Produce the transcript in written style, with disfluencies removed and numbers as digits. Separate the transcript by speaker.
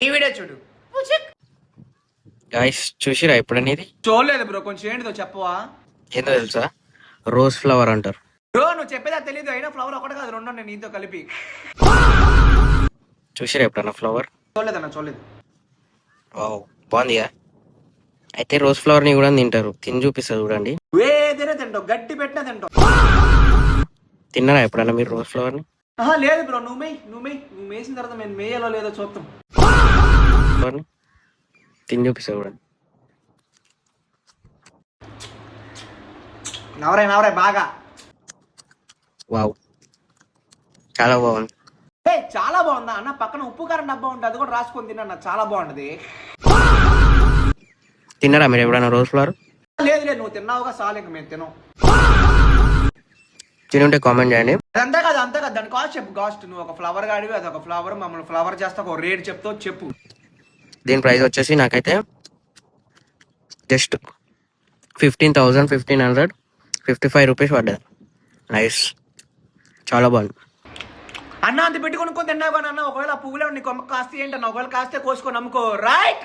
Speaker 1: ఈ వీడియో చూడు.
Speaker 2: గైస్ చూసిరా ఎప్పుడనేది?
Speaker 1: చూడలేదు బ్రో, కొంచెం ఏంటిదో చెప్పవా?
Speaker 2: ఏందో తెలుసా? రోజ్ ఫ్లవర్ అంటారు.
Speaker 1: బ్రో నువ్వు చెప్పేదా తెలీదు, అయినా ఫ్లవర్ ఒకటి కాదు రెండు ఉన్నాయి నీతో కలిపి.
Speaker 2: చూసిరా ఎప్పుడన్నా ఫ్లవర్?
Speaker 1: చూడలేదన్నా, చూడలేదు.
Speaker 2: వావ్ బాగుందిగా. అయితే రోజ్ ఫ్లవర్ ని కూడా తింటారు. తిని చూపిస్తా చూడండి.
Speaker 1: ఏదైనా తింటావు, గట్టి పెట్టినా తింటావు.
Speaker 2: తిన్నారా ఎప్పుడన్నా మీరు రోజ్ ఫ్లవర్ ని?
Speaker 1: లేదు బ్రో, నువ్వు మేసిన తర్వాత మేము మేయలో లేదో చూస్తాం.
Speaker 2: ఫ్లవర్ ని తిని చూపిస్తా చూడండి.
Speaker 1: నవరాయి బాగా.
Speaker 2: వావ్ చాలా బాగుంది.
Speaker 1: చాలా బాగుందా అన్న? పక్కన ఉప్పు కారం డబ్బా ఉంటుంది, అది కూడా రాసుకొని తిన్నా, చాలా బాగుంటది.
Speaker 2: తిన్నారా మీరు ఎప్పుడైనా రోజ్ ఫ్లవర్?
Speaker 1: లేదు నువ్వు తిన్నావుగా, చాలు ఇంక మేము తిన్నాం.
Speaker 2: తినుంటే కామెంట్ చేయండి.
Speaker 1: అంతే కదా దాని కాస్ట్ చెప్పు. కాస్ట్ నువ్వు ఒక ఫ్లవర్ గాడివి, అది ఒక ఫ్లవర్, మమ్మల్ని ఫ్లవర్ చేస్తా ఒక రేట్ చెప్తావు, చెప్పు.
Speaker 2: దీని ప్రైస్ వచ్చేసి నాకైతే జస్ట్ 15,155 రూపీస్ పడ్డది. నైస్, చాలా బాగుంది
Speaker 1: అన్న. అంత పెట్టి కొనుక్కొని తిన్నావు కానీ అన్న, ఒకవేళ ఆ పువ్వులో నీ కొమ్మ కాస్త ఏంటన్నా, ఒకవేళ కాస్తే కోసుకొని అమ్ముకో, రైట్?